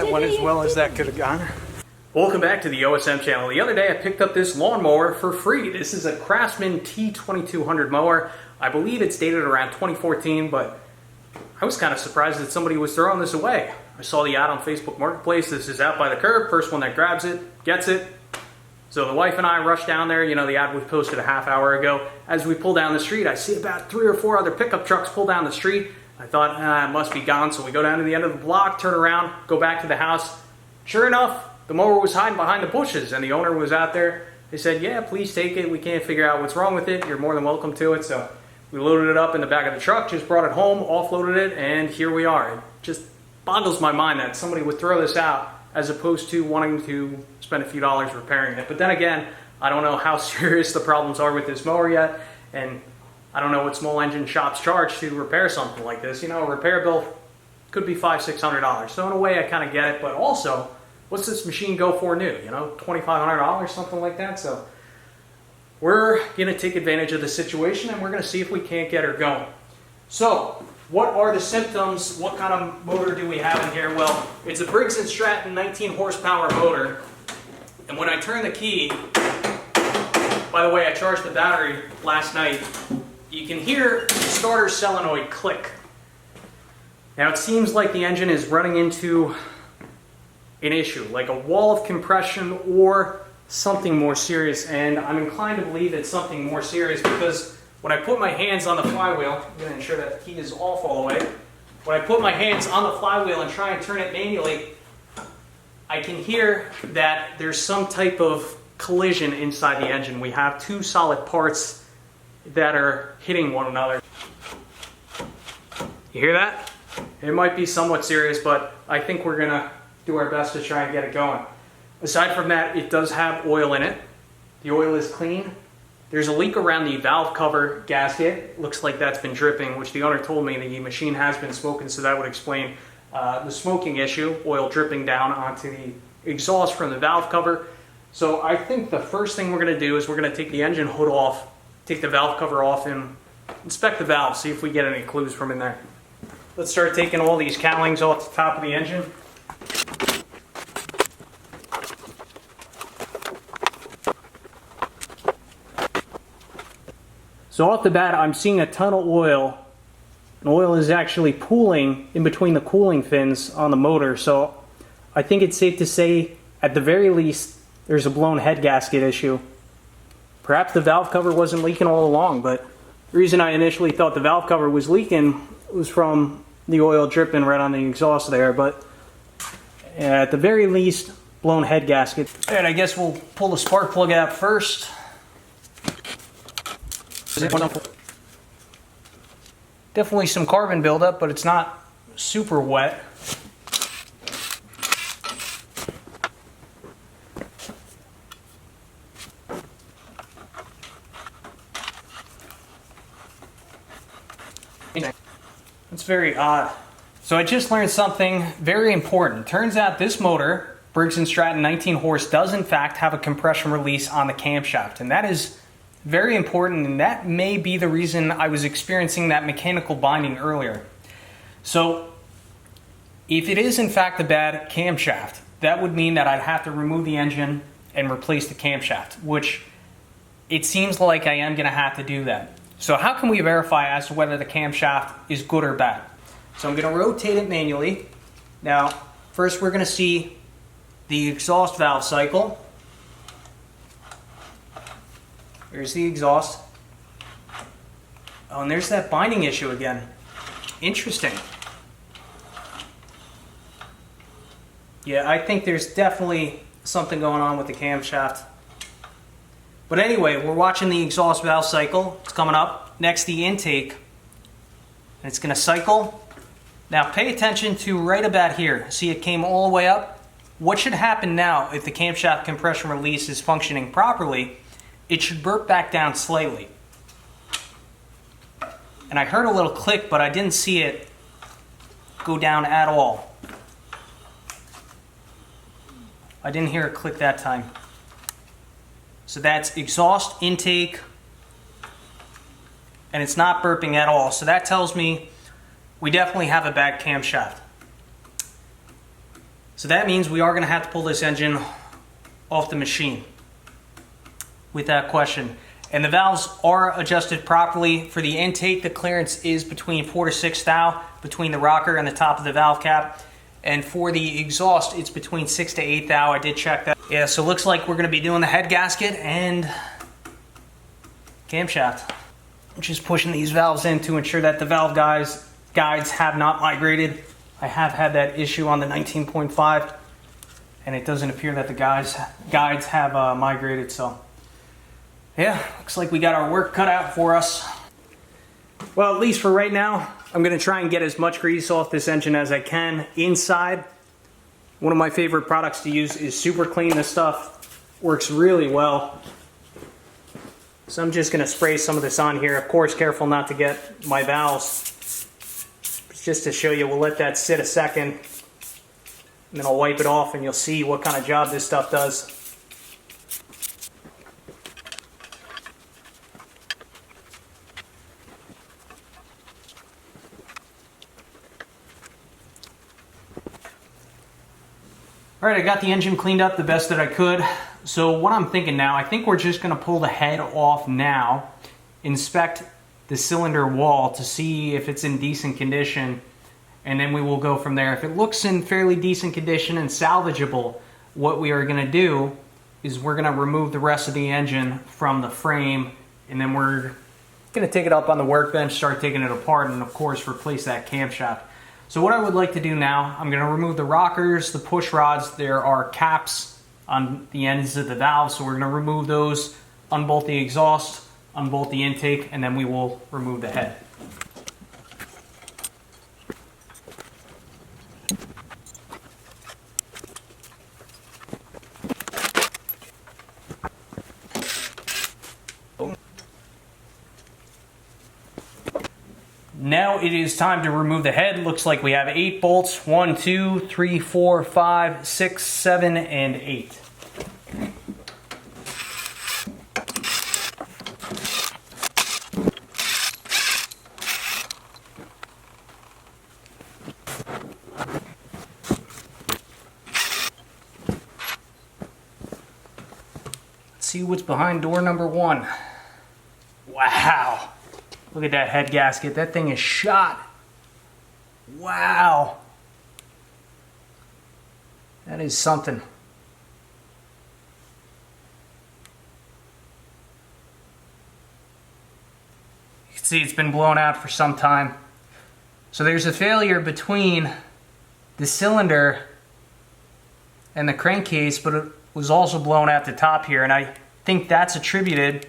That went as well as that could have gone. Welcome back to the OSM channel. The other day I picked up this lawnmower for free. This is a Craftsman T2200 mower. I believe it's dated around 2014, but I was kind of surprised that somebody was throwing this away. I saw the ad on Facebook Marketplace. This is out by the curb. First one that grabs it, gets it. So the wife and I rushed down there. You know, the ad was posted a half hour ago. As we pull down the street, I see about 3 or 4 other pickup trucks pull down the street. I thought, it must be gone. So we go down to the end of the block, turn around, go back to the house. Sure enough, the mower was hiding behind the bushes and the owner was out there. They said, yeah, please take it. We can't figure out what's wrong with it. You're more than welcome to it. So we loaded it up in the back of the truck, just brought it home, offloaded it, and here we are. It just boggles my mind that somebody would throw this out as opposed to wanting to spend a few dollars repairing it. But then again, I don't know how serious the problems are with this mower yet, and I don't know what small engine shops charge to repair something like this. You know, a repair bill could be $500–600. So in a way, I kind of get it, but also, what's this machine go for new? You know, $2,500, something like that. So we're going to take advantage of the situation and we're going to see if we can't get her going. So what are the symptoms? What kind of motor do we have in here? Well, it's a Briggs and Stratton 19 horsepower motor. And when I turn the key, by the way, I charged the battery last night, you can hear the starter solenoid click. Now it seems like the engine is running into an issue, like a wall of compression or something more serious, and I'm inclined to believe it's something more serious because when I put my hands on the flywheel, I'm going to ensure that the key is off all the way. When I put my hands on the flywheel and try and turn it manually, I can hear that there's some type of collision inside the engine. We have 2 solid parts that are hitting one another. You hear that? It might be somewhat serious, but I think we're going to do our best to try and get it going. Aside from that, it does have oil in it. The oil is clean. There's a leak around the valve cover gasket. Looks like that's been dripping, which the owner told me the machine has been smoking, so that would explain the smoking issue, oil dripping down onto the exhaust from the valve cover. So I think the first thing we're going to do is we're going to take the engine hood off, take the valve cover off, and inspect the valve, see if we get any clues from in there. Let's start taking all these cowlings off the top of the engine. So off the bat, I'm seeing a ton of oil. And oil is actually pooling in between the cooling fins on the motor. So I think it's safe to say, at the very least, there's a blown head gasket issue. Perhaps the valve cover wasn't leaking all along, but the reason I initially thought the valve cover was leaking was from the oil dripping right on the exhaust there. But at the very least, blown head gasket. And I guess we'll pull the spark plug out first. Definitely some carbon buildup, but it's not super wet. It's very odd. So I just learned something very important. Turns out this motor, Briggs and Stratton 19 horse, does in fact have a compression release on the camshaft, and that is very important, and that may be the reason I was experiencing that mechanical binding earlier. So if it is in fact a bad camshaft, that would mean that I'd have to remove the engine and replace the camshaft, which it seems like I am going to have to do that. So how can we verify as to whether the camshaft is good or bad? So I'm going to rotate it manually. Now, first we're going to see the exhaust valve cycle. There's the exhaust. Oh, and there's that binding issue again. Interesting. Yeah, I think there's definitely something going on with the camshaft. But anyway, we're watching the exhaust valve cycle. It's coming up. Next, the intake. And it's going to cycle. Now, pay attention to right about here. See, it came all the way up. What should happen now if the camshaft compression release is functioning properly? It should burp back down slightly. And I heard a little click, but I didn't see it go down at all. I didn't hear it click that time. So that's exhaust intake, and it's not burping at all. So that tells me we definitely have a bad camshaft. So that means we are going to have to pull this engine off the machine without question. And the valves are adjusted properly. For the intake, the clearance is between 4 to 6 thou between the rocker and the top of the valve cap. And for the exhaust, it's between 6 to 8 thou. I did check that. Yeah, so it looks like we're going to be doing the head gasket and camshaft. I'm just pushing these valves in to ensure that the valve guides have not migrated. I have had that issue on the 19.5, and it doesn't appear that the guides have migrated. So yeah, looks like we got our work cut out for us. Well, at least for right now, I'm going to try and get as much grease off this engine as I can inside. One of my favorite products to use is Super Clean. This stuff works really well. So I'm just going to spray some of this on here. Of course, careful not to get my valves. Just to show you, we'll let that sit a second, and then I'll wipe it off and you'll see what kind of job this stuff does. Alright, I got the engine cleaned up the best that I could. So what I'm thinking now, I think we're just going to pull the head off now, inspect the cylinder wall to see if it's in decent condition, and then we will go from there. If it looks in fairly decent condition and salvageable, what we are going to do is we're going to remove the rest of the engine from the frame, and then we're going to take it up on the workbench, start taking it apart, and of course replace that camshaft. So what I would like to do now, I'm going to remove the rockers, the push rods. There are caps on the ends of the valve, so we're going to remove those, unbolt the exhaust, unbolt the intake, and then we will remove the head. Now it is time to remove the head. Looks like we have 8 bolts. 1, 2, 3, 4, 5, 6, 7, and 8. Let's see what's behind door number 1. Wow. Look at that head gasket. That thing is shot. Wow. That is something. You can see it's been blown out for some time. So there's a failure between the cylinder and the crankcase, but it was also blown at the top here, and I think that's attributed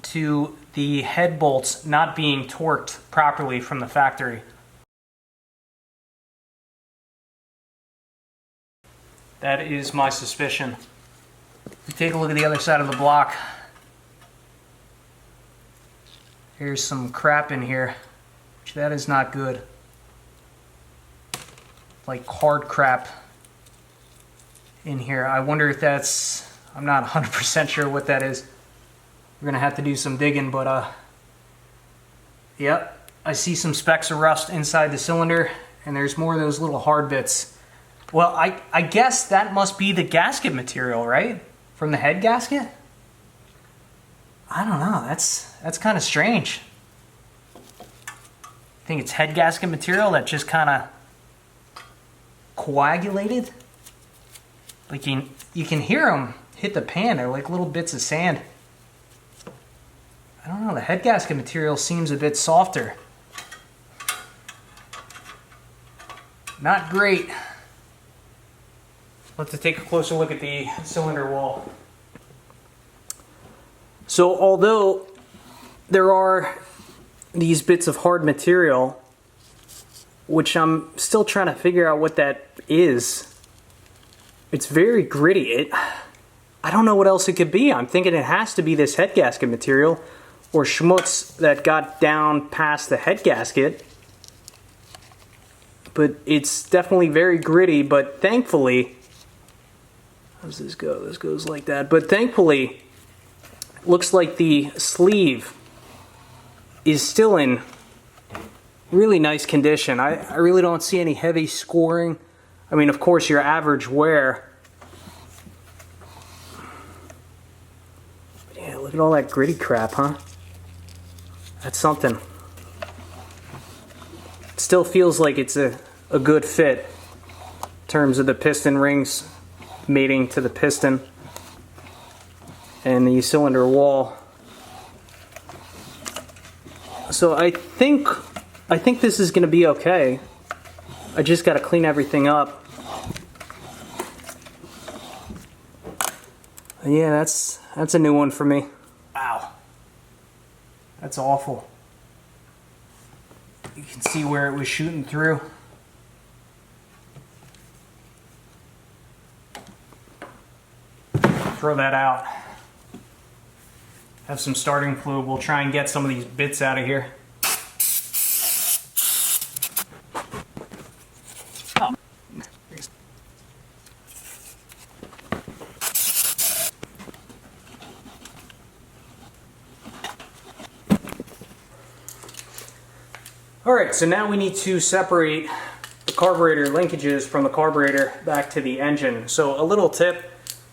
to the head bolts not being torqued properly from the factory. That is my suspicion. Take a look at the other side of the block. Here's some crap in here. That is not good. Like hard crap in here. I wonder if that's, I'm not 100% sure what that is. We're gonna have to do some digging, but yep, I see some specks of rust inside the cylinder, and there's more of those little hard bits. Well, I guess that must be the gasket material, right? From the head gasket? I don't know, that's kind of strange. I think it's head gasket material that just kind of coagulated. Like you can hear them hit the pan, they're like little bits of sand. I don't know, the head gasket material seems a bit softer. Not great. Let's take a closer look at the cylinder wall. So although there are these bits of hard material, which I'm still trying to figure out what that is, it's very gritty. I don't know what else it could be. I'm thinking it has to be this head gasket material or schmutz that got down past the head gasket. But it's definitely very gritty, but thankfully, how does this go? This goes like that. But thankfully, looks like the sleeve is still in really nice condition. I really don't see any heavy scoring I mean, of course, your average wear. But yeah, look at all that gritty crap, huh? That's something. It still feels like it's a good fit in terms of the piston rings mating to the piston and the cylinder wall. So I think this is going to be okay. I just got to clean everything up. Yeah, that's a new one for me. Wow. That's awful. You can see where it was shooting through. Throw that out. Have some starting fluid. We'll try and get some of these bits out of here. Oh. Alright, so now we need to separate the carburetor linkages from the carburetor back to the engine. So a little tip.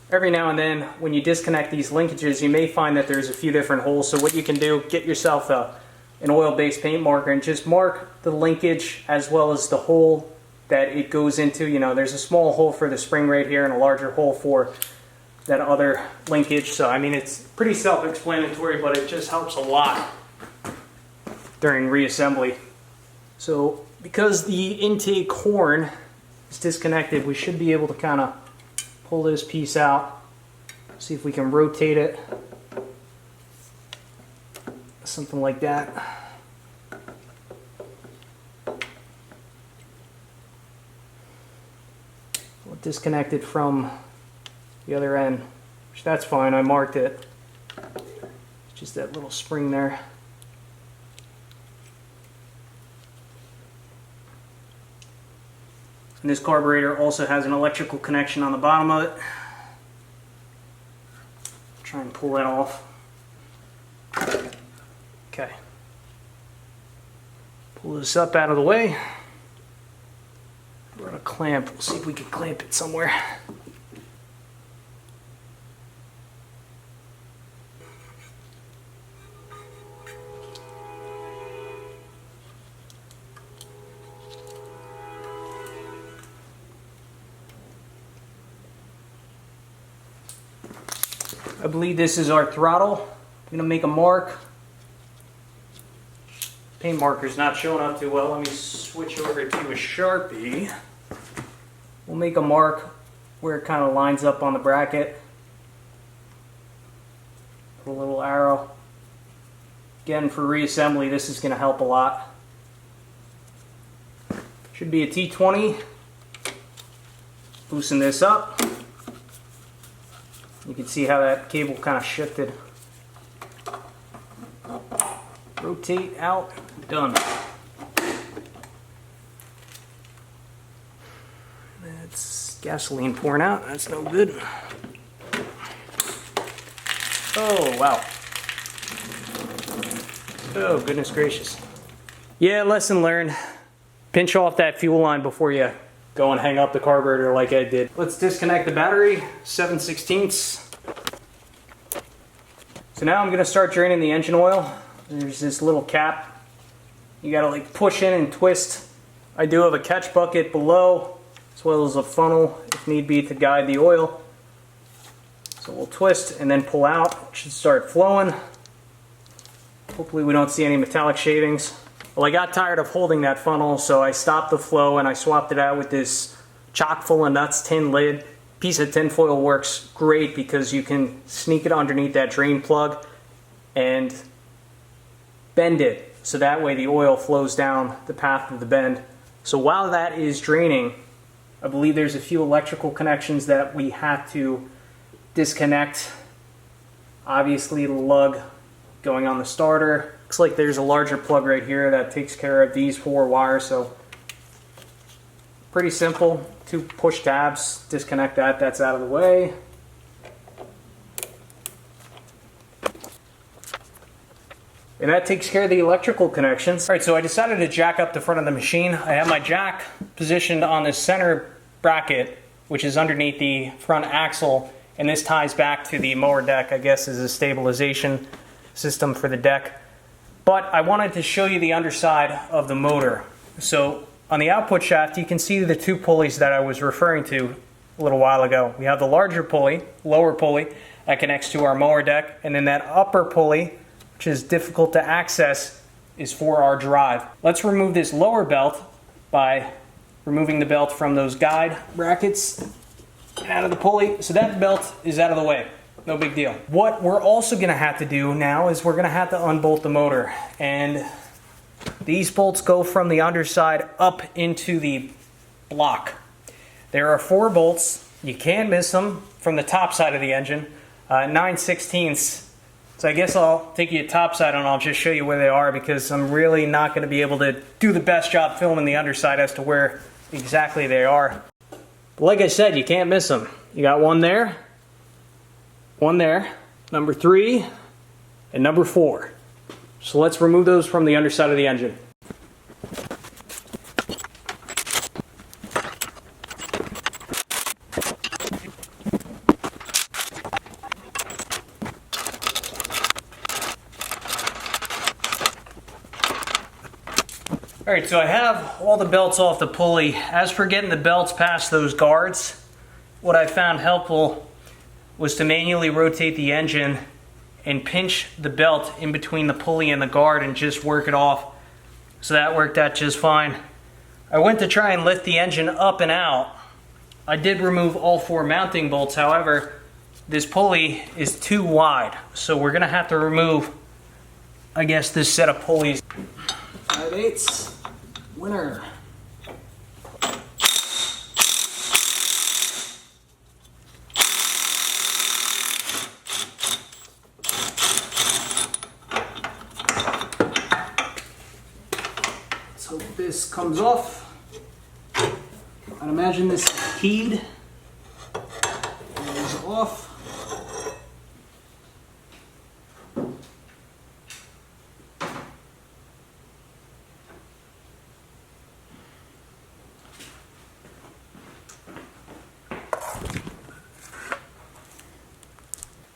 Every now and then, when you disconnect these linkages, you may find that there's a few different holes. So what you can do, get yourself an oil-based paint marker and just mark the linkage as well as the hole that it goes into. You know, there's a small hole for the spring right here and a larger hole for that other linkage. So, I mean, it's pretty self-explanatory, but it just helps a lot during reassembly. So, because the intake horn is disconnected, we should be able to kind of pull this piece out, see if we can rotate it, something like that. We'll disconnect it from the other end, which that's fine, I marked it. It's just that little spring there. And this carburetor also has an electrical connection on the bottom of it. Try and pull that off. Okay. Pull this up out of the way. We're going to clamp. We'll see if we can clamp it somewhere. I believe this is our throttle. I'm going to make a mark. Paint marker's not showing up too well. Let me switch over to a Sharpie. We'll make a mark where it kind of lines up on the bracket. Put a little arrow. Again, for reassembly, this is going to help a lot. Should be a T20. Loosen this up. You can see how that cable kind of shifted. Rotate out, done. That's gasoline pouring out, that's no good. Oh, wow. Oh, goodness gracious. Yeah, lesson learned. Pinch off that fuel line before you go and hang up the carburetor like I did. Let's disconnect the battery, 7/16. So now I'm gonna start draining the engine oil. There's this little cap. You gotta like push in and twist. I do have a catch bucket below, as well as a funnel if need be to guide the oil. So we'll twist and then pull out. It should start flowing. Hopefully we don't see any metallic shavings. Well, I got tired of holding that funnel, so I stopped the flow and I swapped it out with this chock full of nuts tin lid. Piece of tin foil works great because you can sneak it underneath that drain plug and bend it so that way the oil flows down the path of the bend. So while that is draining, I believe there's a few electrical connections that we have to disconnect. Obviously the lug going on the starter. Looks like there's a larger plug right here that takes care of these 4 wires, so pretty simple. 2 push tabs, disconnect that, that's out of the way. And that takes care of the electrical connections. All right, so I decided to jack up the front of the machine. I have my jack positioned on the center bracket, which is underneath the front axle, and this ties back to the mower deck, I guess, is a stabilization system for the deck. But I wanted to show you the underside of the motor. So on the output shaft, you can see the two pulleys that I was referring to a little while ago. We have the larger pulley, lower pulley, that connects to our mower deck, and then that upper pulley, which is difficult to access, is for our drive. Let's remove this lower belt by removing the belt from those guide brackets and out of the pulley. So that belt is out of the way. No big deal. What we're also going to have to do now is we're going to have to unbolt the motor. And these bolts go from the underside up into the block. There are 4 bolts. You can't miss them from the top side of the engine. 9/16. So I guess I'll take you top side and I'll just show you where they are, because I'm really not going to be able to do the best job filming the underside as to where exactly they are. But like I said, you can't miss them. You got one there, number 3, and number 4. So let's remove those from the underside of the engine. Alright, so I have all the belts off the pulley. As for getting the belts past those guards, what I found helpful was to manually rotate the engine and pinch the belt in between the pulley and the guard and just work it off. So that worked out just fine. I went to try and lift the engine up and out. I did remove all 4 mounting bolts, however, this pulley is too wide. So we're going to have to remove, I guess, this set of pulleys. 5/8 winner. Let's hope this comes off. I'd imagine this is keyed. It is off.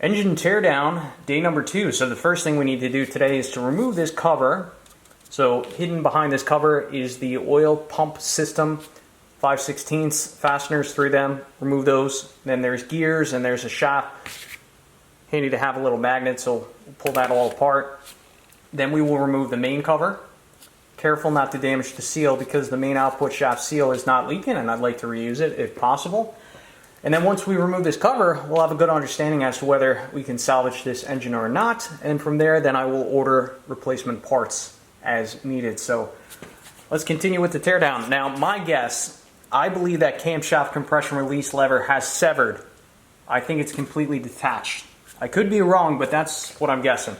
Engine teardown, day number 2. So the first thing we need to do today is to remove this cover. So hidden behind this cover is the oil pump system, 5/16 fasteners through them. Remove those. Then there's gears and there's a shaft. Handy to have a little magnet, so we'll pull that all apart. Then we will remove the main cover. Careful not to damage the seal, because the main output shaft seal is not leaking, and I'd like to reuse it if possible. And then once we remove this cover, we'll have a good understanding as to whether we can salvage this engine or not. And from there, then I will order replacement parts as needed. So let's continue with the teardown. Now, my guess, I believe that camshaft compression release lever has severed. I think it's completely detached. I could be wrong, but that's what I'm guessing.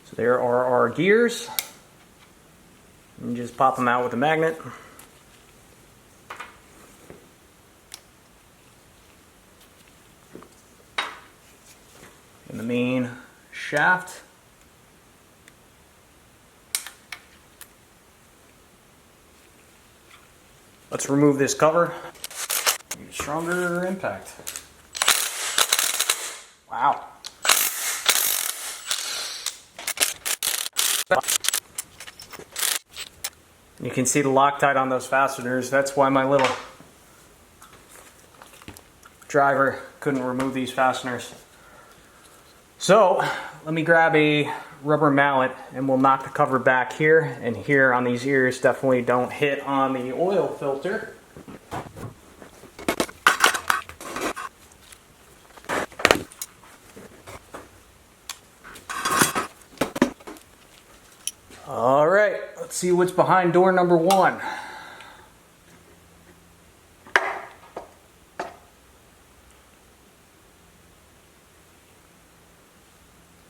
So there are our gears. And just pop them out with a magnet. And the main shaft. Let's remove this cover. Get a stronger impact. Wow. You can see the Loctite on those fasteners. That's why my little driver couldn't remove these fasteners. So let me grab a rubber mallet and we'll knock the cover back here and here on these ears. Definitely don't hit on the oil filter. All right, let's see what's behind door number 1.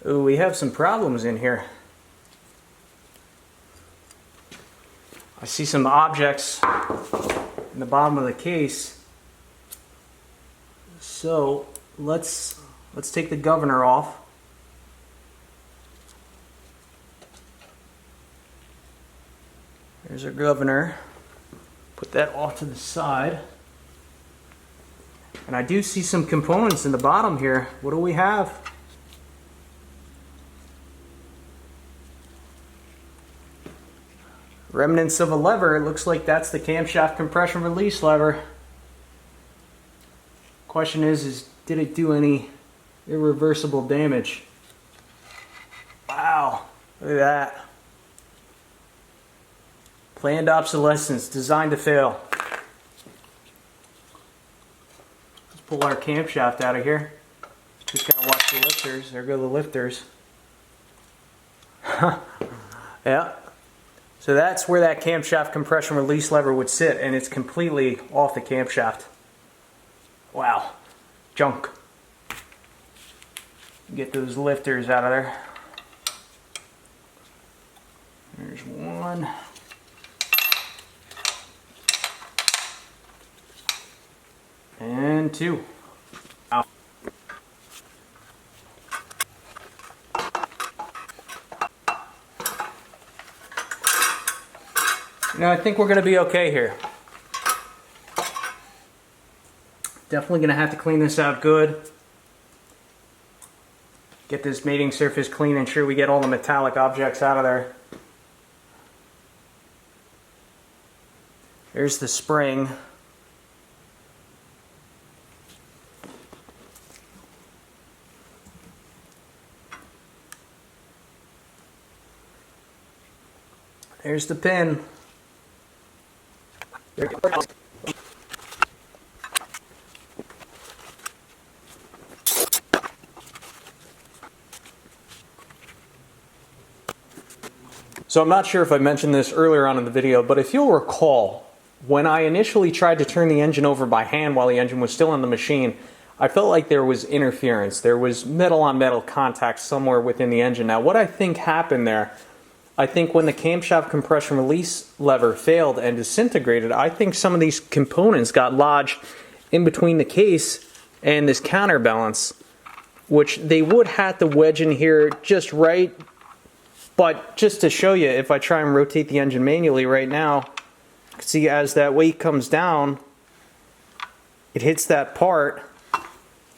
Ooh, we have some problems in here. I see some objects in the bottom of the case. So let's take the governor off. There's our governor. Put that off to the side. And I do see some components in the bottom here. What do we have? Remnants of a lever. It looks like that's the camshaft compression release lever. Question is did it do any irreversible damage? Wow, look at that. Planned obsolescence, designed to fail. Let's pull our camshaft out of here. Just gotta watch the lifters. There go the lifters. Yeah. So that's where that camshaft compression release lever would sit, and it's completely off the camshaft. Wow. Junk. Get those lifters out of there. There's one. And two. Ow. I think we're going to be okay here. Definitely going to have to clean this out good. Get this mating surface clean, ensure we get all the metallic objects out of there. There's the spring. There's the pin. So I'm not sure if I mentioned this earlier on in the video, but if you'll recall, when I initially tried to turn the engine over by hand while the engine was still in the machine, I felt like there was interference. There was metal on metal contact somewhere within the engine. Now what I think happened there, I think when the camshaft compression release lever failed and disintegrated, I think some of these components got lodged in between the case and this counterbalance, which they would have to wedge in here just right. But just to show you, if I try and rotate the engine manually right now, see as that weight comes down, it hits that part.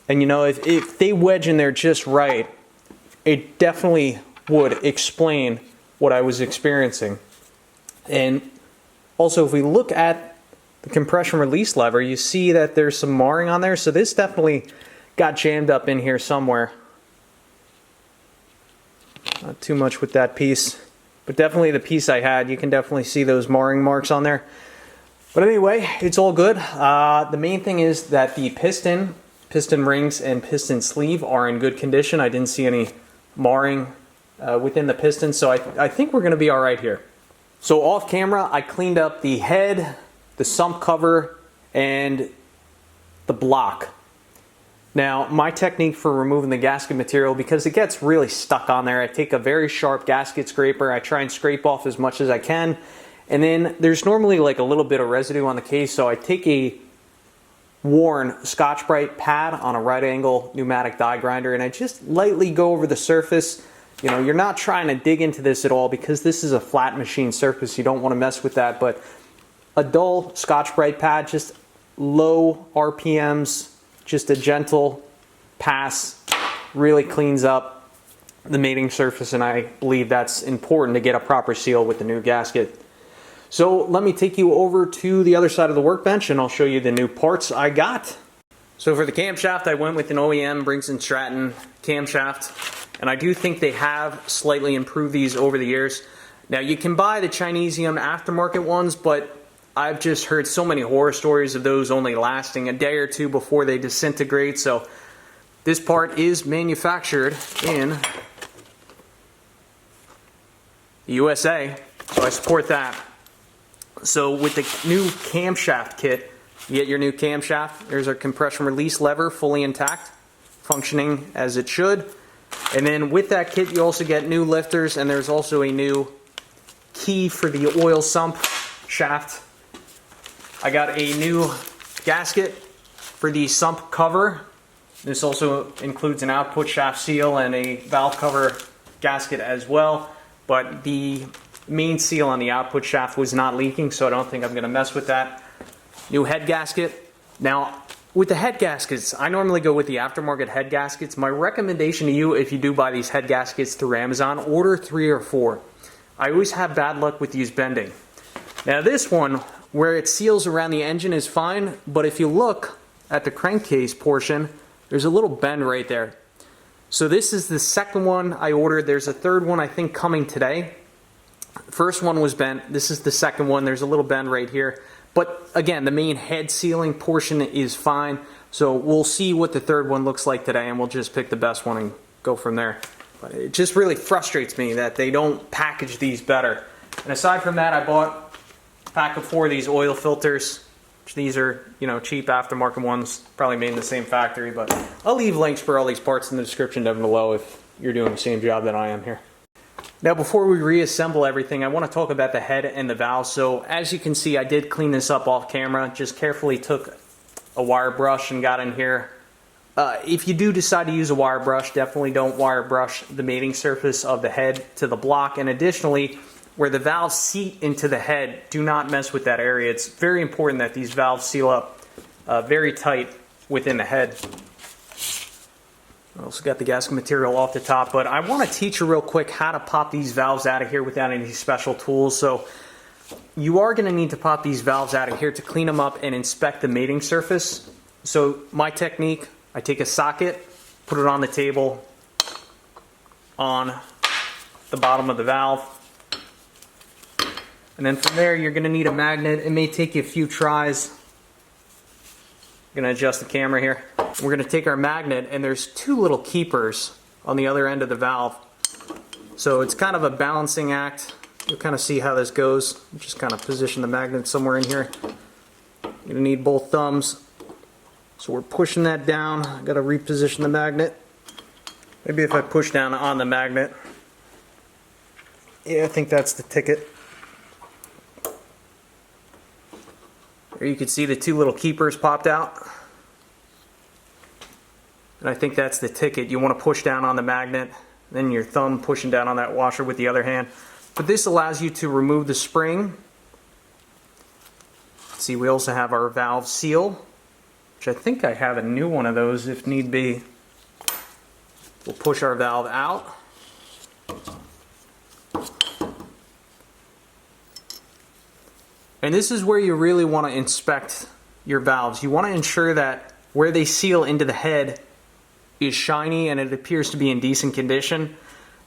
And you know, if they wedge in there just right, it definitely would explain what I was experiencing. And also, if we look at the compression release lever, you see that there's some marring on there. So this definitely got jammed up in here somewhere. Not too much with that piece, but definitely the piece I had, you can definitely see those marring marks on there. But anyway, it's all good. The main thing is that the piston rings and piston sleeve are in good condition. I didn't see any marring within the piston, so I think we're going to be all right here. So off camera, I cleaned up the head, the sump cover, and the block. Now, my technique for removing the gasket material, because it gets really stuck on there, I take a very sharp gasket scraper, I try and scrape off as much as I can, and then there's normally like a little bit of residue on the case, so I take a worn Scotch-Brite pad on a right angle pneumatic die grinder, and I just lightly go over the surface. You know, you're not trying to dig into this at all because this is a flat machine surface, you don't want to mess with that, but a dull Scotch-Brite pad, just low RPMs, just a gentle pass, really cleans up the mating surface, and I believe that's important to get a proper seal with the new gasket. So let me take you over to the other side of the workbench and I'll show you the new parts I got. So for the camshaft, I went with an OEM Briggs and Stratton camshaft, and I do think they have slightly improved these over the years. Now you can buy the Chinesium aftermarket ones, but I've just heard so many horror stories of those only lasting a day or two before they disintegrate. So this part is manufactured in the USA, so I support that. So with the new camshaft kit, you get your new camshaft. There's our compression release lever, fully intact, functioning as it should. And then with that kit, you also get new lifters, and there's also a new key for the oil sump shaft. I got a new gasket for the sump cover. This also includes an output shaft seal and a valve cover gasket as well. But the main seal on the output shaft was not leaking, so I don't think I'm going to mess with that. New head gasket. Now, with the head gaskets, I normally go with the aftermarket head gaskets. My recommendation to you, if you do buy these head gaskets through Amazon, order 3 or 4. I always have bad luck with these bending. Now this one, where it seals around the engine is fine, but if you look at the crankcase portion, there's a little bend right there. So this is the second one I ordered. There's a third one I think coming today. First one was bent. This is the second one. There's a little bend right here. But again, the main head sealing portion is fine. So we'll see what the third one looks like today, and we'll just pick the best one and go from there. But it just really frustrates me that they don't package these better. And aside from that, I bought a pack of 4 of these oil filters. These are, you know, cheap aftermarket ones, probably made in the same factory, but I'll leave links for all these parts in the description down below if you're doing the same job that I am here. Now before we reassemble everything, I want to talk about the head and the valve. So as you can see, I did clean this up off camera, just carefully took a wire brush and got in here. If you do decide to use a wire brush, definitely don't wire brush the mating surface of the head to the block, and additionally, where the valves seat into the head, do not mess with that area. It's very important that these valves seal up very tight within the head. I also got the gasket material off the top, but I want to teach you real quick how to pop these valves out of here without any special tools. So you are going to need to pop these valves out of here to clean them up and inspect the mating surface. So my technique, I take a socket, put it on the table, on the bottom of the valve, and then from there you're going to need a magnet. It may take you a few tries. I'm going to adjust the camera here. We're going to take our magnet, and there's 2 little keepers on the other end of the valve. So it's kind of a balancing act. You'll kind of see how this goes. Just kind of position the magnet somewhere in here. You're going to need both thumbs. So we're pushing that down. I've got to reposition the magnet. Maybe if I push down on the magnet. Yeah, I think that's the ticket. There you can see the 2 little keepers popped out. And I think that's the ticket. You want to push down on the magnet, then your thumb pushing down on that washer with the other hand. But this allows you to remove the spring. See, we also have our valve seal, which I think I have a new one of those if need be. We'll push our valve out. And this is where you really want to inspect your valves. You want to ensure that where they seal into the head is shiny and it appears to be in decent condition.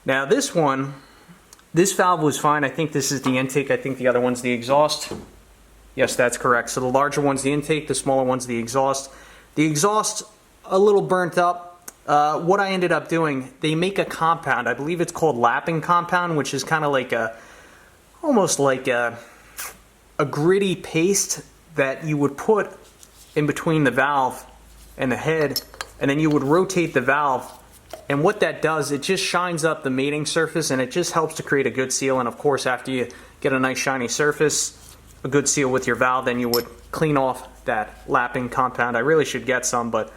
Now this valve was fine. I think this is the intake. I think the other one's the exhaust. Yes, that's correct. So the larger one's the intake, the smaller one's the exhaust. The exhaust, a little burnt up. What I ended up doing, they make a compound. I believe it's called lapping compound, which is kind of like almost like a gritty paste that you would put in between the valve and the head, and then you would rotate the valve, and what that does, it just shines up the mating surface, and it just helps to create a good seal. And of course, after you get a nice shiny surface, a good seal with your valve, then you would clean off that lapping compound. I really should get some, but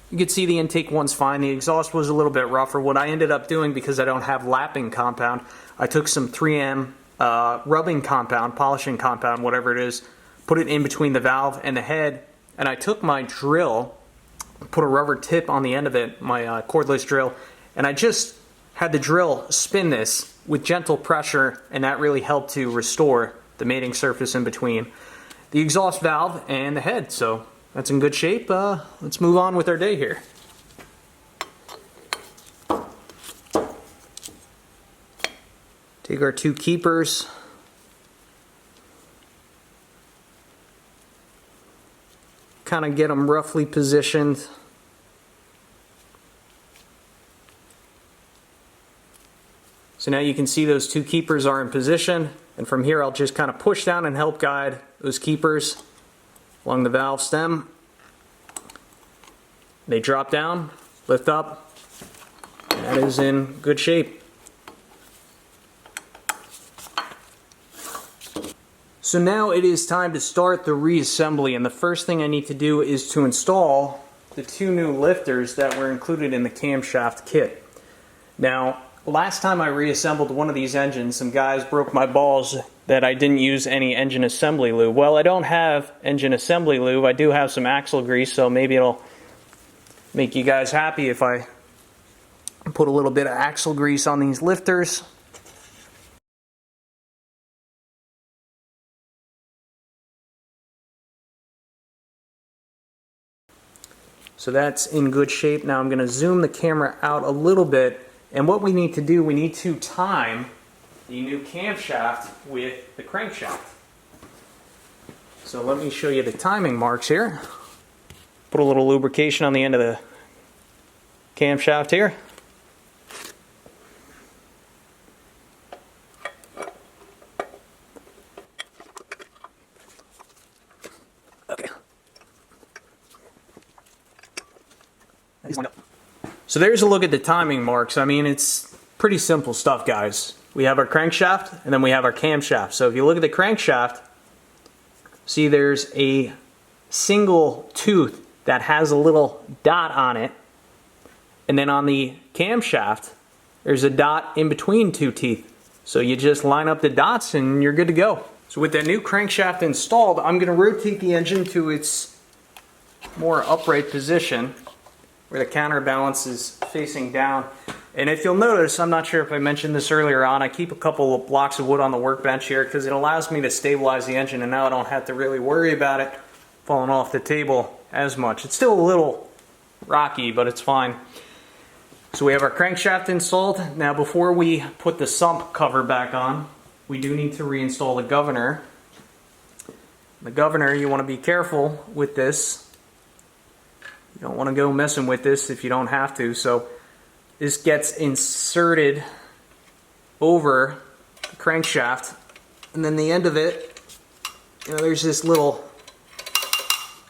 you can see the intake one's fine. The exhaust was a little bit rougher. What I ended up doing, because I don't have lapping compound, I took some 3M rubbing compound, polishing compound, whatever it is, put it in between the valve and the head, and I took my drill, put a rubber tip on the end of it, my cordless drill, and I just had the drill spin this with gentle pressure, and that really helped to restore the mating surface in between the exhaust valve and the head. So that's in good shape. Let's move on with our day here. Take our 2 keepers. Kind of get them roughly positioned. So now you can see those 2 keepers are in position, and from here I'll just kind of push down and help guide those keepers along the valve stem. They drop down, lift up, and that is in good shape. So now it is time to start the reassembly, and the first thing I need to do is to install the 2 new lifters that were included in the camshaft kit. Now, Last time I reassembled one of these engines, some guys broke my balls that I didn't use any engine assembly lube. Well, I don't have engine assembly lube. I do have some axle grease, so maybe it'll make you guys happy if I put a little bit of axle grease on these lifters. So that's in good shape. Now I'm going to zoom the camera out a little bit. And what we need to do, we need to time the new camshaft with the crankshaft. So let me show you the timing marks here. Put a little lubrication on the end of the camshaft here. Okay. So there's a look at the timing marks. I mean, it's pretty simple stuff, guys. We have our crankshaft and then we have our camshaft. So if you look at the crankshaft, see there's a single tooth that has a little dot on it. And then on the camshaft, there's a dot in between two teeth. So you just line up the dots and you're good to go. So with that new crankshaft installed, I'm going to rotate the engine to its more upright position, where the counterbalance is facing down. And if you'll notice, I'm not sure if I mentioned this earlier on, I keep a couple of blocks of wood on the workbench here because it allows me to stabilize the engine, and now I don't have to really worry about it falling off the table as much. It's still a little rocky, but it's fine. So we have our crankshaft installed. Now before we put the sump cover back on, we do need to reinstall the governor. The governor, you want to be careful with this. You don't want to go messing with this if you don't have to. So this gets inserted over the crankshaft, and then the end of it, you know, there's this little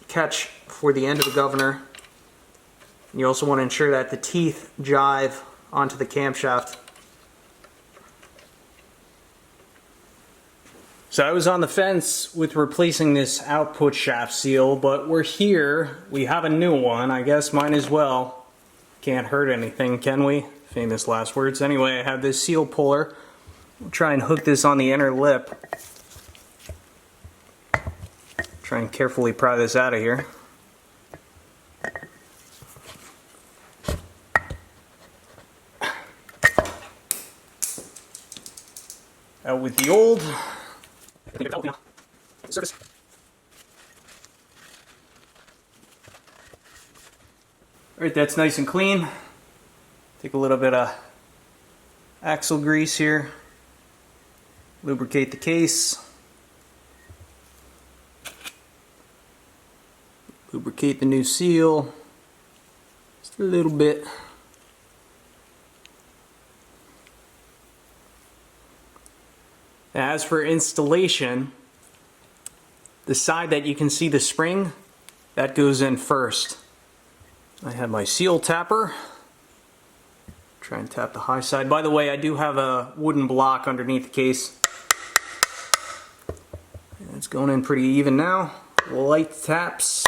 catch for the end of the governor. And you also want to ensure that the teeth jive onto the camshaft. So I was on the fence with replacing this output shaft seal, but we're here. We have a new one. I guess mine as well. Can't hurt anything, can we? Famous last words. Anyway, I have this seal puller. We'll try and hook this on the inner lip. Try and carefully pry this out of here. Out with the old. Surface. Alright, that's nice and clean. Take a little bit of axle grease here. Lubricate the case. Lubricate the new seal. Just a little bit. As for installation, the side that you can see the spring, that goes in first. I have my seal tapper. Try and tap the high side. By the way, I do have a wooden block underneath the case. It's going in pretty even now. Light taps.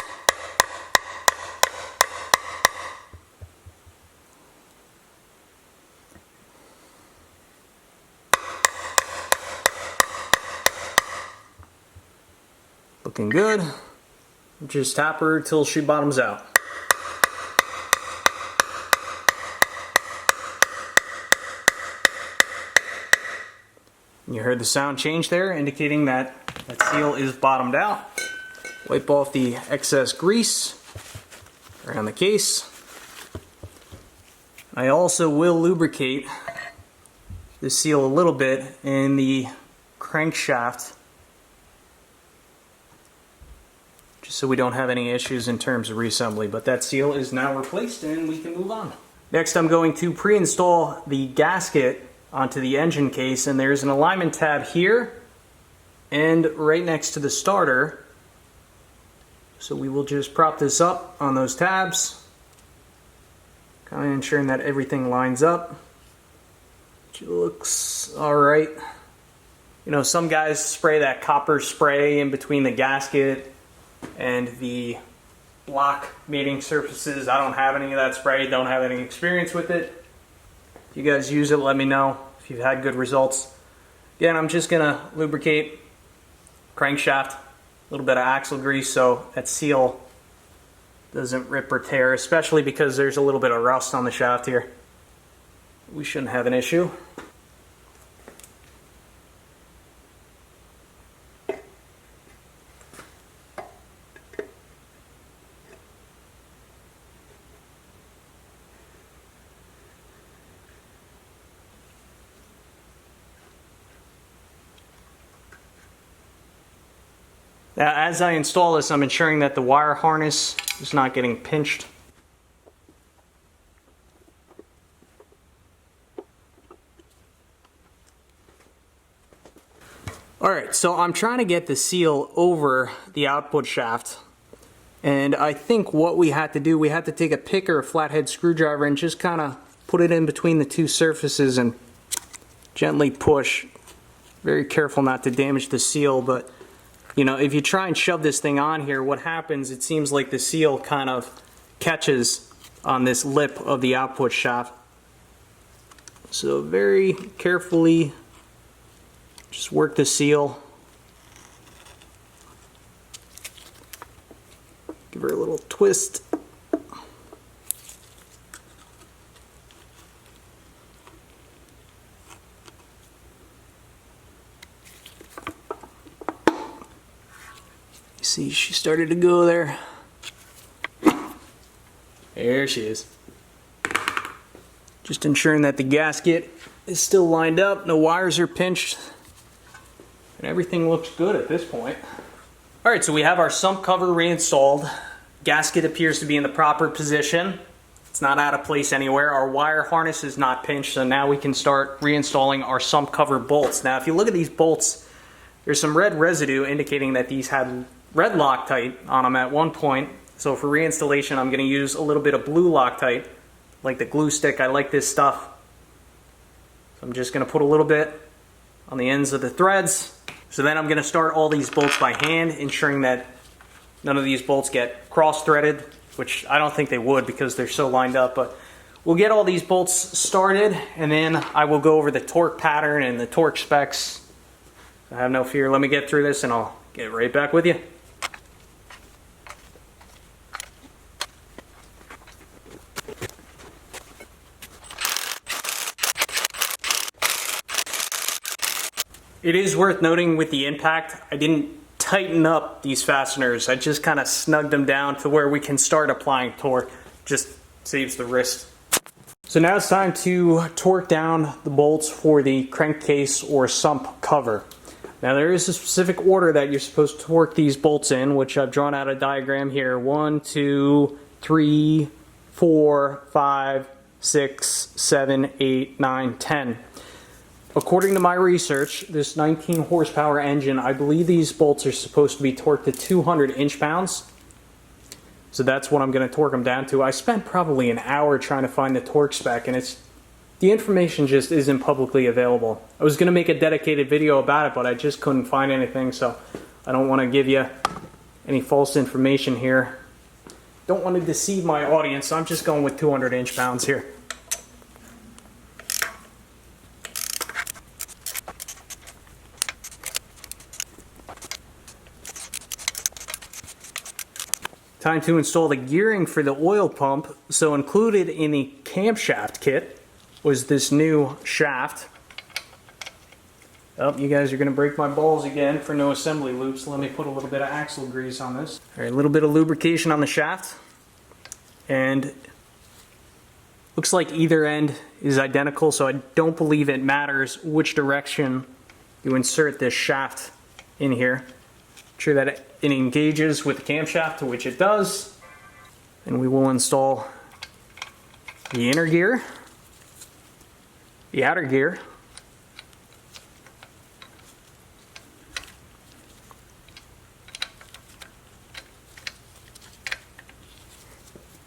Looking good. Just tap her till she bottoms out. You heard the sound change there, indicating that that seal is bottomed out. Wipe off the excess grease around the case. I also will lubricate the seal a little bit in the crankshaft, just so we don't have any issues in terms of reassembly. But that seal is now replaced and we can move on. Next, I'm going to pre-install the gasket onto the engine case, and there's an alignment tab here and right next to the starter. So we will just prop this up on those tabs, kind of ensuring that everything lines up. Which looks alright. You know, some guys spray that copper spray in between the gasket and the block mating surfaces. I don't have any of that spray, don't have any experience with it. If you guys use it, let me know if you've had good results. Again, I'm just gonna lubricate crankshaft, a little bit of axle grease so that seal doesn't rip or tear, especially because there's a little bit of rust on the shaft here. We shouldn't have an issue. Now, as I install this, I'm ensuring that the wire harness is not getting pinched. Alright, so I'm trying to get the seal over the output shaft. And I think what we had to do, we had to take a pick or a flathead screwdriver and just kind of put it in between the two surfaces and gently push. Very careful not to damage the seal, but you know, if you try and shove this thing on here, what happens, it seems like the seal kind of catches on this lip of the output shaft. So very carefully, just work the seal. Give her a little twist. See, she started to go there. There she is. Just ensuring that the gasket is still lined up, no wires are pinched, and everything looks good at this point. Alright, so we have our sump cover reinstalled. Gasket appears to be in the proper position. It's not out of place anywhere. Our wire harness is not pinched, so now we can start reinstalling our sump cover bolts. Now, if you look at these bolts, there's some red residue indicating that these had red Loctite on them at one point. So for reinstallation, I'm going to use a little bit of blue Loctite, like the glue stick. I like this stuff. So I'm just going to put a little bit on the ends of the threads. So then I'm going to start all these bolts by hand, ensuring that none of these bolts get cross-threaded, which I don't think they would because they're so lined up. But we'll get all these bolts started, and then I will go over the torque pattern and the torque specs. So have no fear. Let me get through this and I'll get right back with you. It is worth noting with the impact, I didn't tighten up these fasteners. I just kind of snugged them down to where we can start applying torque. Just saves the wrist. So now it's time to torque down the bolts for the crankcase or sump cover. Now there is a specific order that you're supposed to torque these bolts in, which I've drawn out a diagram here. 1, 2, 3, 4, 5, 6, 7, 8, 9, 10. According to my research, this 19 horsepower engine, I believe these bolts are supposed to be torqued to 200 inch-pounds. So that's what I'm going to torque them down to. I spent probably an hour trying to find the torque spec, and the information just isn't publicly available. I was going to make a dedicated video about it, but I just couldn't find anything, so I don't want to give you any false information here. Don't want to deceive my audience, so I'm just going with 200 inch-pounds here. Time to install the gearing for the oil pump. So included in the camshaft kit was this new shaft. Oh, you guys are going to break my balls again for no assembly loops. Let me put a little bit of axle grease on this. All right, a little bit of lubrication on the shaft. And looks like either end is identical, so I don't believe it matters which direction you insert this shaft in here. Make sure that it engages with the camshaft, to which it does. And we will install the inner gear, the outer gear,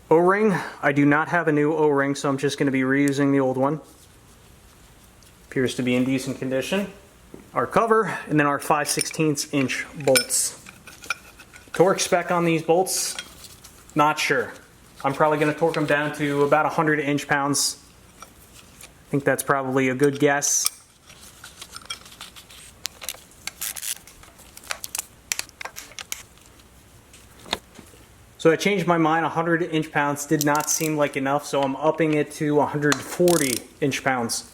O-ring. I do not have a new O-ring, so I'm just going to be reusing the old one. Appears to be in decent condition. Our cover, and then our 5/16 inch bolts. Torque spec on these bolts, not sure. I'm probably going to torque them down to about 100 inch-pounds. think that's probably a good guess. So I changed my mind. 100 inch-pounds did not seem like enough, so I'm upping it to 140 inch-pounds.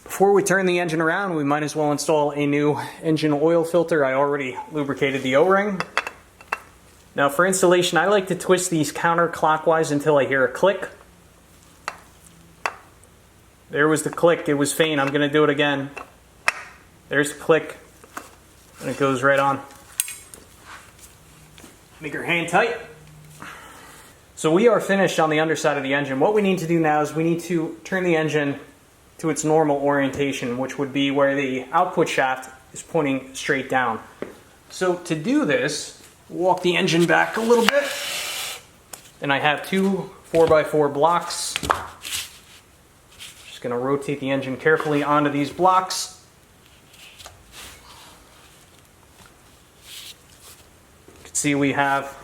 Before we turn the engine around, we might as well install a new engine oil filter. I already lubricated the O-ring. Now for installation, I like to twist these counterclockwise until I hear a click. There was the click. It was faint. I'm going to do it again. There's the click, and it goes right on. Make your hand tight. So we are finished on the underside of the engine. What we need to do now is we need to turn the engine to its normal orientation, which would be where the output shaft is pointing straight down. So to do this, walk the engine back a little bit. Then I have two 4x4 blocks. Just going to rotate the engine carefully onto these blocks. See, we have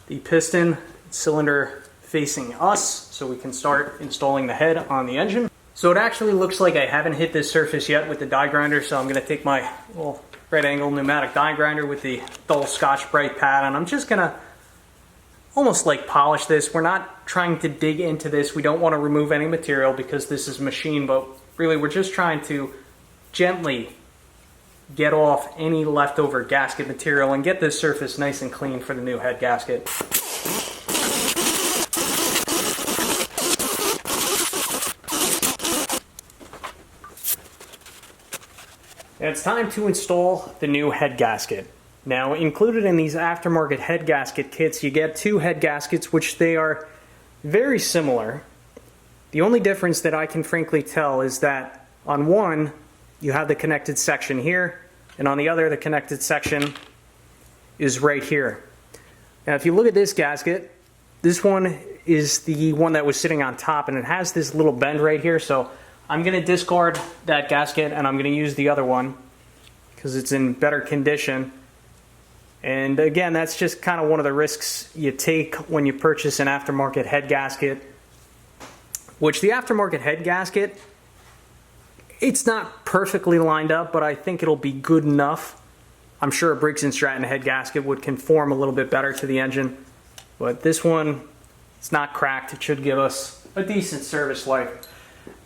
the piston cylinder facing us, so we can start installing the head on the engine. So it actually looks like I haven't hit this surface yet with the die grinder, so I'm going to take my little right angle pneumatic die grinder with the dull Scotch-Brite pad, and I'm just going to almost like polish this. We're not trying to dig into this. We don't want to remove any material because this is machined, but really we're just trying to gently get off any leftover gasket material and get this surface nice and clean for the new head gasket. And it's time to install the new head gasket. Now, included in these aftermarket head gasket kits, you get two head gaskets, which they are very similar. The only difference that I can frankly tell is that on one, you have the connected section here, and on the other, the connected section is right here. Now, if you look at this gasket, this one is the one that was sitting on top, and it has this little bend right here, so I'm going to discard that gasket, and I'm going to use the other one because it's in better condition. And again, that's just kind of one of the risks you take when you purchase an aftermarket head gasket, which the aftermarket head gasket, it's not perfectly lined up, but I think it'll be good enough. I'm sure a Briggs and Stratton head gasket would conform a little bit better to the engine, but this one, it's not cracked. It should give us a decent service life.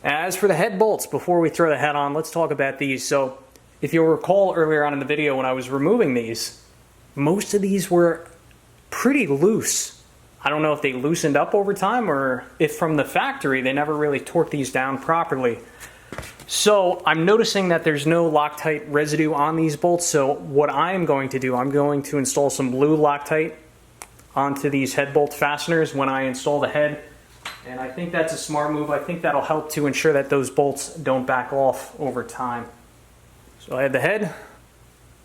As for the head bolts, before we throw the head on, let's talk about these. So if you'll recall earlier on in the video when I was removing these, most of these were pretty loose. I don't know if they loosened up over time or if from the factory they never really torqued these down properly. So I'm noticing that there's no Loctite residue on these bolts, so what I'm going to do, I'm going to install some blue Loctite onto these head bolt fasteners when I install the head, and I think that's a smart move. I think that'll help to ensure that those bolts don't back off over time. So I have the head.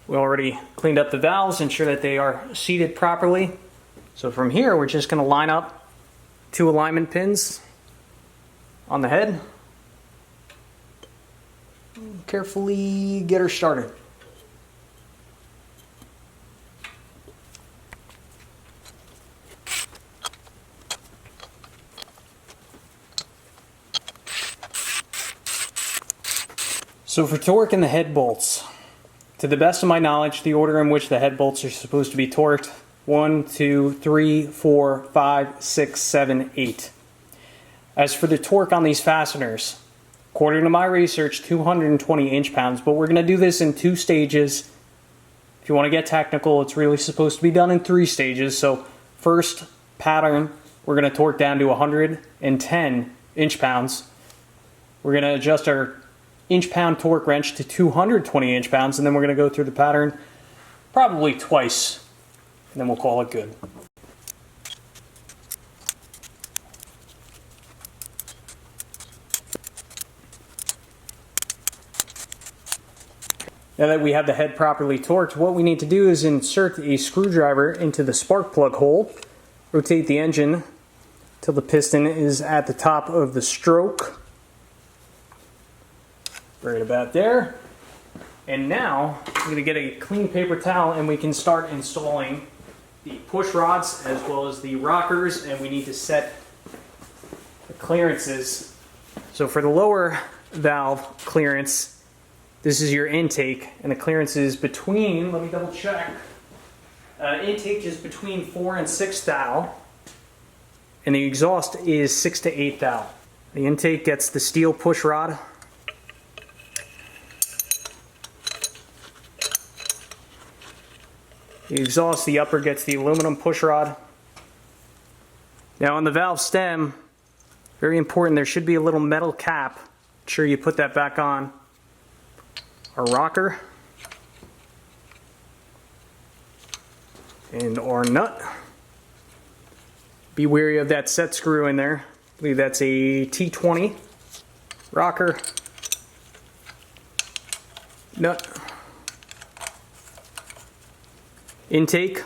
We already cleaned up the valves, ensure that they are seated properly. So from here, we're just going to line up two alignment pins on the head. Carefully get her started. So for torquing the head bolts, to the best of my knowledge, the order in which the head bolts are supposed to be torqued: 1, 2, 3, 4, 5, 6, 7, 8. As for the torque on these fasteners, according to my research, 220 inch-pounds, but we're going to do this in 2 stages. If you want to get technical, it's really supposed to be done in 3 stages. So first pattern, we're going to torque down to 110 inch-pounds. We're going to adjust our inch-pound torque wrench to 220 inch-pounds, and then we're going to go through the pattern probably twice, and then we'll call it good. Now that we have the head properly torqued, what we need to do is insert a screwdriver into the spark plug hole, rotate the engine till the piston is at the top of the stroke, right about there. And now I'm going to get a clean paper towel and we can start installing the push rods as well as the rockers, and we need to set the clearances. So for the lower valve clearance, this is your intake, and the clearance is between, let me double check, intake is between 4 and 6 thou, and the exhaust is 6 to 8 thou. The intake gets the steel push rod. The exhaust, the upper, gets the aluminum push rod. Now on the valve stem, very important, there should be a little metal cap. Make sure you put that back on. Our rocker. And our nut. Be wary of that set screw in there. I believe that's a T20 rocker. Nut. Intake,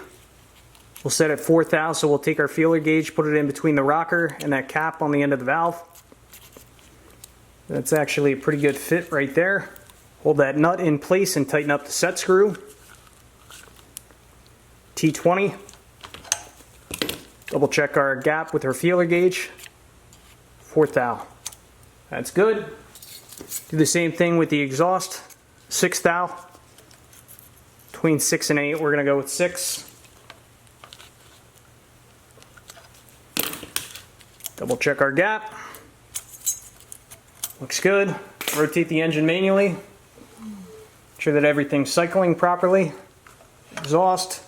we'll set at 4 thou, so we'll take our feeler gauge, put it in between the rocker and that cap on the end of the valve. That's actually a pretty good fit right there. Hold that nut in place and tighten up the set screw. T20. Double check our gap with our feeler gauge. 4 thou. That's good. Do the same thing with the exhaust. 6 thou. Between 6 and 8, we're going to go with 6. Double check our gap. Looks good. Rotate the engine manually. Make sure that everything's cycling properly. Exhaust.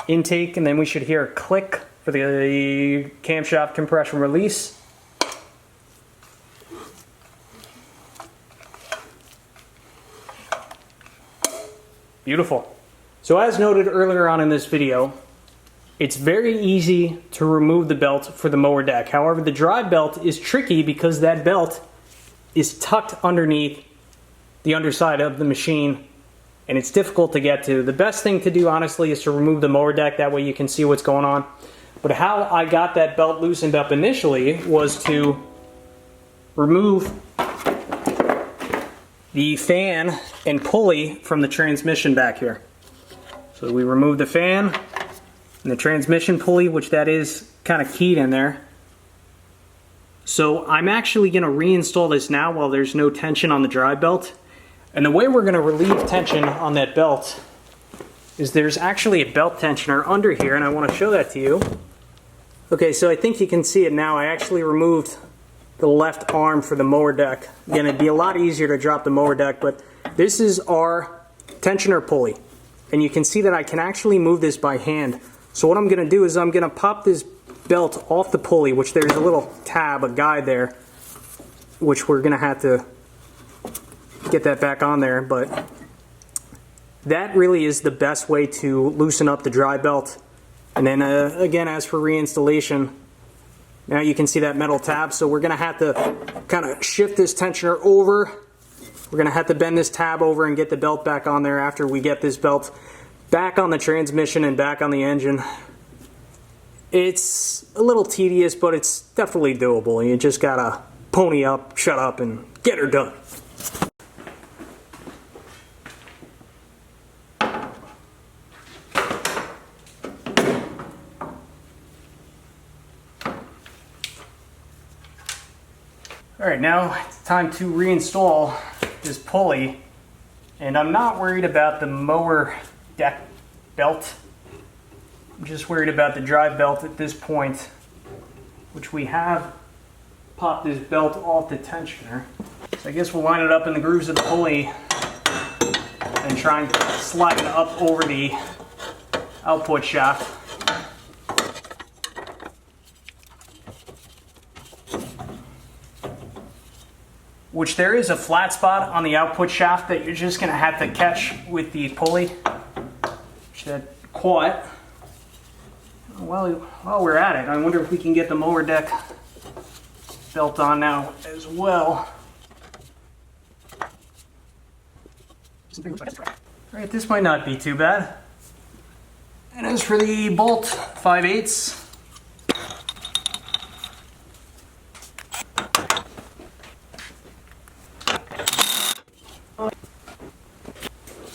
Intake, and then we should hear a click for the camshaft compression release. Beautiful. So as noted earlier on in this video, it's very easy to remove the belt for the mower deck. However, the drive belt is tricky because that belt is tucked underneath the underside of the machine, and it's difficult to get to. The best thing to do, honestly, is to remove the mower deck. That way you can see what's going on. But how I got that belt loosened up initially was to remove the fan and pulley from the transmission back here. So we remove the fan and the transmission pulley, which that is kind of keyed in there. So I'm actually going to reinstall this now while there's no tension on the drive belt. And the way we're going to relieve tension on that belt is there's actually a belt tensioner under here, and I want to show that to you. Okay, so I think you can see it now. I actually removed the left arm for the mower deck. Again, it'd be a lot easier to drop the mower deck, but this is our tensioner pulley. And you can see that I can actually move this by hand. So what I'm going to do is I'm going to pop this belt off the pulley, which there's a little tab, a guide there, which we're going to have to get that back on there. But that really is the best way to loosen up the drive belt. And then again, as for reinstallation, now you can see that metal tab, so we're going to have to kind of shift this tensioner over. We're going to have to bend this tab over and get the belt back on there after we get this belt back on the transmission and back on the engine. It's a little tedious, but it's definitely doable. You just got to pony up, shut up, and get her done. Alright, now it's time to reinstall this pulley, and I'm not worried about the mower deck belt. I'm just worried about the drive belt at this point, which we have popped this belt off the tensioner. So I guess we'll line it up in the grooves of the pulley and try and slide it up over the output shaft. Which there is a flat spot on the output shaft that you're just going to have to catch with the pulley. Should caught. While we're at it, I wonder if we can get the mower deck belt on now as well. Alright, this might not be too bad. And as for the bolt 5/8,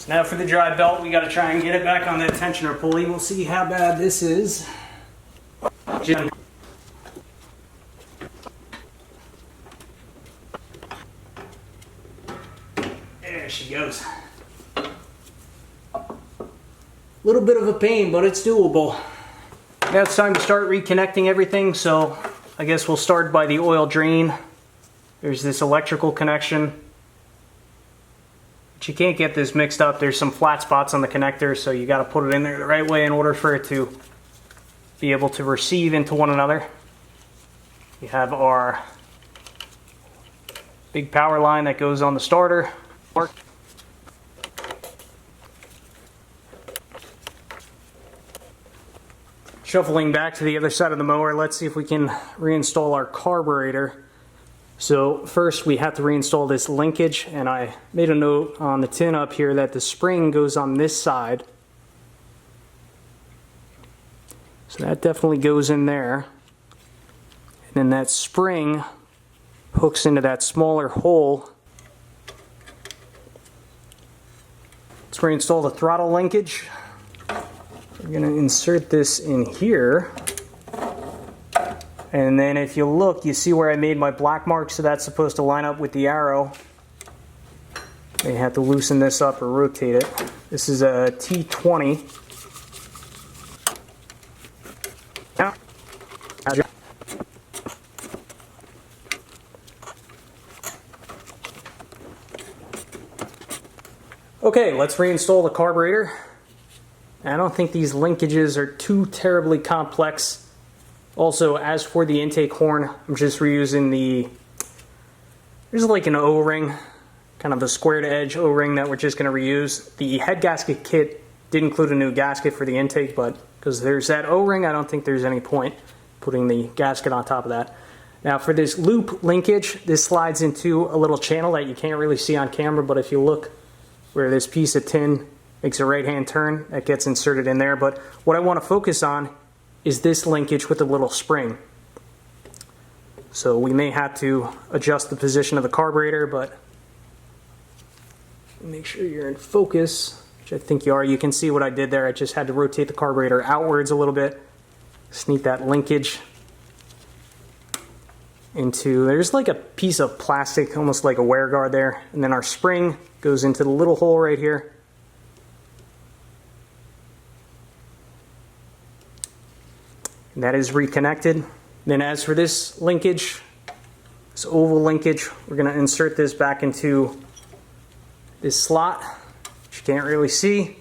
Now for the drive belt, we got to try and get it back on that tensioner pulley. We'll see how bad this is. There she goes. A little bit of a pain, but it's doable. Now it's time to start reconnecting everything, so I guess we'll start by the oil drain. There's this electrical connection. But you can't get this mixed up. There's some flat spots on the connector, so you got to put it in there the right way in order for it to be able to receive into one another. We have our big power line that goes on the starter. Shuffling back to the other side of the mower, let's see if we can reinstall our carburetor. So first we have to reinstall this linkage, and I made a note on the tin up here that the spring goes on this side. So that definitely goes in there. And then that spring hooks into that smaller hole. Let's reinstall the throttle linkage. We're going to insert this in here. And then if you look, you see where I made my black mark, so that's supposed to line up with the arrow. You have to loosen this up or rotate it. This is a T20. Okay, let's reinstall the carburetor. I don't think these linkages are too terribly complex. Also, as for the intake horn, I'm just reusing there's like an O-ring, kind of a squared edge O-ring that we're just going to reuse. The head gasket kit did include a new gasket for the intake, but because there's that O-ring, I don't think there's any point putting the gasket on top of that. Now for this loop linkage, this slides into a little channel that you can't really see on camera, but if you look where this piece of tin makes a right-hand turn, that gets inserted in there. But what I want to focus on is this linkage with the little spring. So we may have to adjust the position of the carburetor, but make sure you're in focus, which I think you are. You can see what I did there. I just had to rotate the carburetor outwards a little bit, sneak that linkage into, there's like a piece of plastic, almost like a wear guard there, and then our spring goes into the little hole right here. And that is reconnected. Then as for this linkage, this oval linkage, we're going to insert this back into this slot, which you can't really see.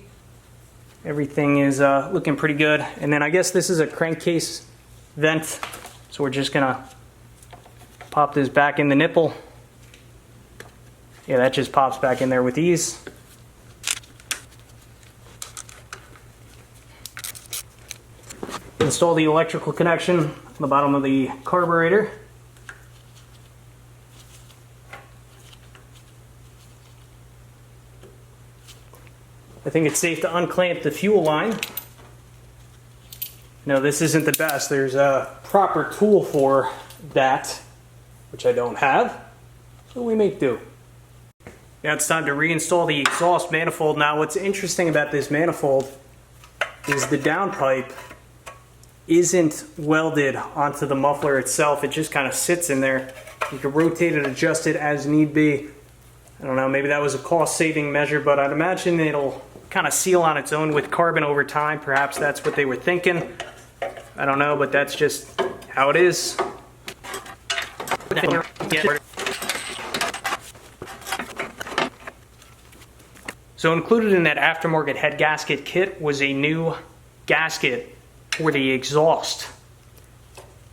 Everything is looking pretty good. And then I guess this is a crankcase vent, so we're just going to pop this back in the nipple. Yeah, that just pops back in there with ease. Install the electrical connection on the bottom of the carburetor. I think it's safe to unclamp the fuel line. No, this isn't the best. There's a proper tool for that, which I don't have, so we make do. Now it's time to reinstall the exhaust manifold. Now what's interesting about this manifold is the downpipe isn't welded onto the muffler itself. It just kind of sits in there. You can rotate it, adjust it as need be. I don't know, maybe that was a cost-saving measure, but I'd imagine it'll kind of seal on its own with carbon over time. Perhaps that's what they were thinking. I don't know, but that's just how it is. So included in that aftermarket head gasket kit was a new gasket for the exhaust.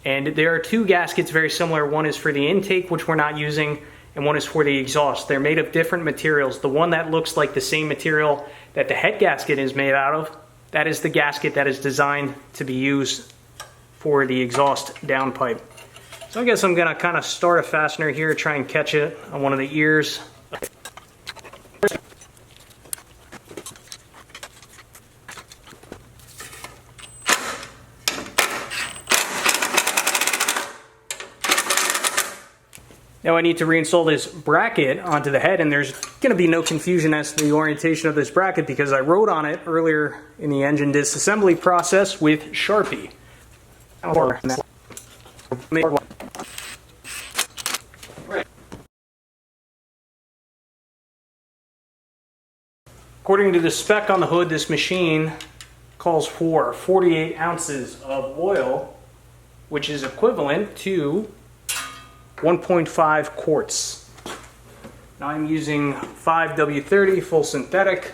And there are two gaskets very similar. One is for the intake, which we're not using, and one is for the exhaust. They're made of different materials. The one that looks like the same material that the head gasket is made out of, that is the gasket that is designed to be used for the exhaust downpipe. So I guess I'm going to kind of start a fastener here, try and catch it on one of the ears. Now I need to reinstall this bracket onto the head, and there's going to be no confusion as to the orientation of this bracket because I wrote on it earlier in the engine disassembly process with Sharpie. According to the spec on the hood, this machine calls for 48 ounces of oil, which is equivalent to 1.5 quarts. Now I'm using 5W30 full synthetic.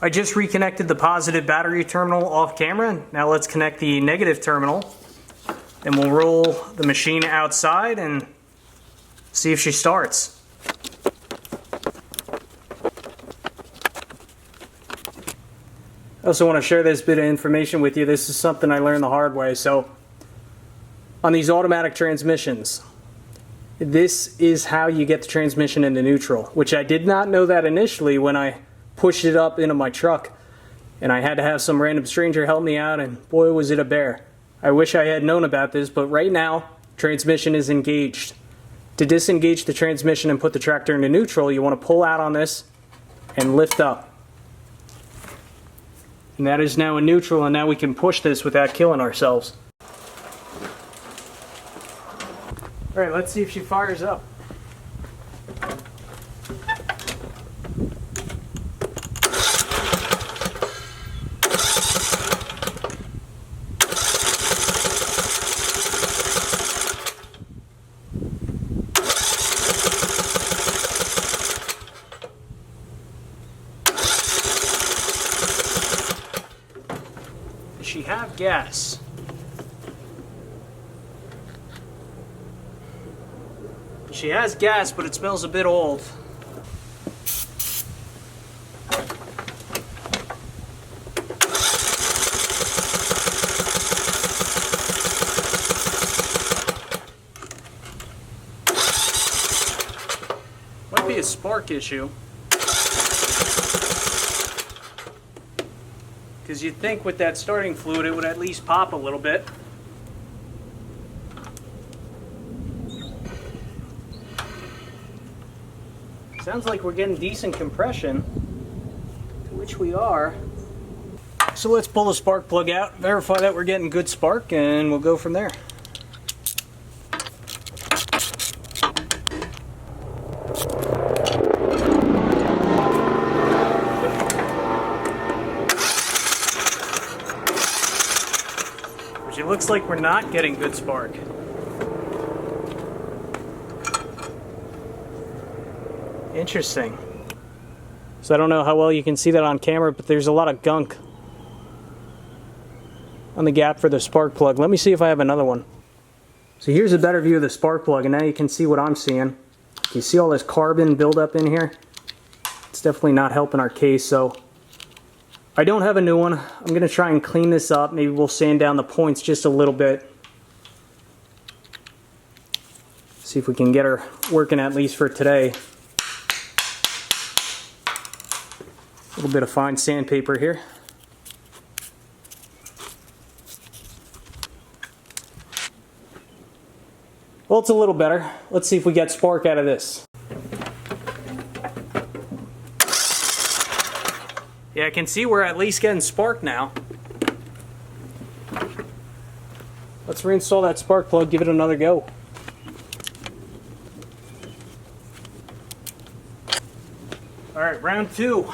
I just reconnected the positive battery terminal off camera. Now let's connect the negative terminal. And we'll roll the machine outside and see if she starts. I also want to share this bit of information with you. This is something I learned the hard way. So, on these automatic transmissions, this is how you get the transmission into neutral, which I did not know that initially when I pushed it up into my truck. And I had to have some random stranger help me out, and boy was it a bear. I wish I had known about this, but right now, transmission is engaged. To disengage the transmission and put the tractor into neutral, you want to pull out on this and lift up. And that is now in neutral, and now we can push this without killing ourselves. Alright, let's see if she fires up. Does she have gas? She has gas, but it smells a bit old. Might be a spark issue. Because you'd think with that starting fluid it would at least pop a little bit. Sounds like we're getting decent compression, to which we are. So let's pull the spark plug out, verify that we're getting good spark, and we'll go from there. Which it looks like we're not getting good spark. Interesting. So I don't know how well you can see that on camera, but there's a lot of gunk on the gap for the spark plug. Let me see if I have another one. So here's a better view of the spark plug, and now you can see what I'm seeing. You see all this carbon buildup in here? It's definitely not helping our case, so I don't have a new one. I'm going to try and clean this up. Maybe we'll sand down the points just a little bit. See if we can get her working at least for today. A little bit of fine sandpaper here. Well, it's a little better. Let's see if we get spark out of this. Yeah, I can see we're at least getting spark now. Let's reinstall that spark plug, give it another go. Alright, round two.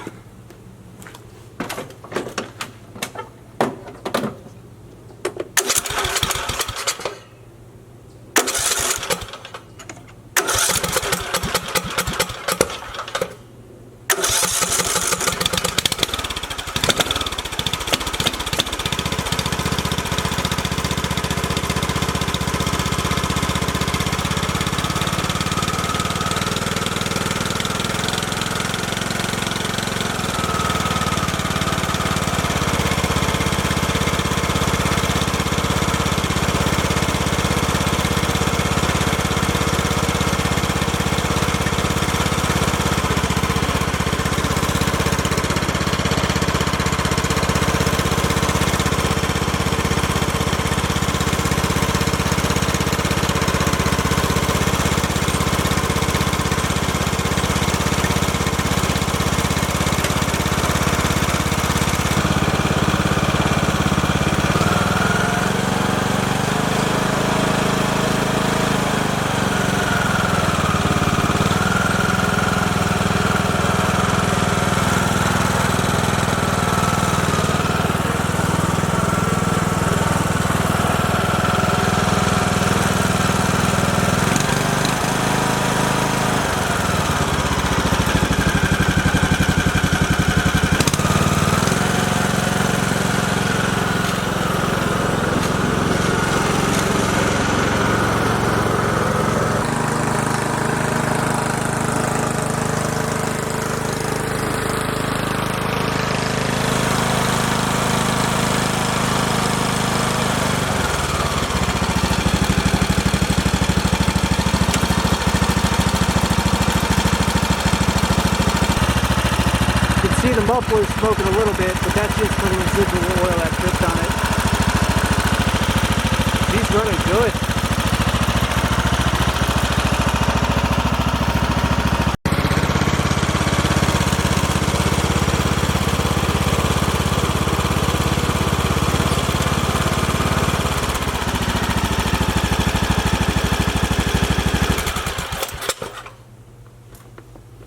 see the muffler smoking a little bit, but that's just from the residual oil that dripped on it. He's running good.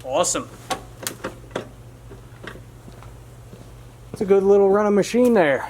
Awesome. It's a good little running machine there.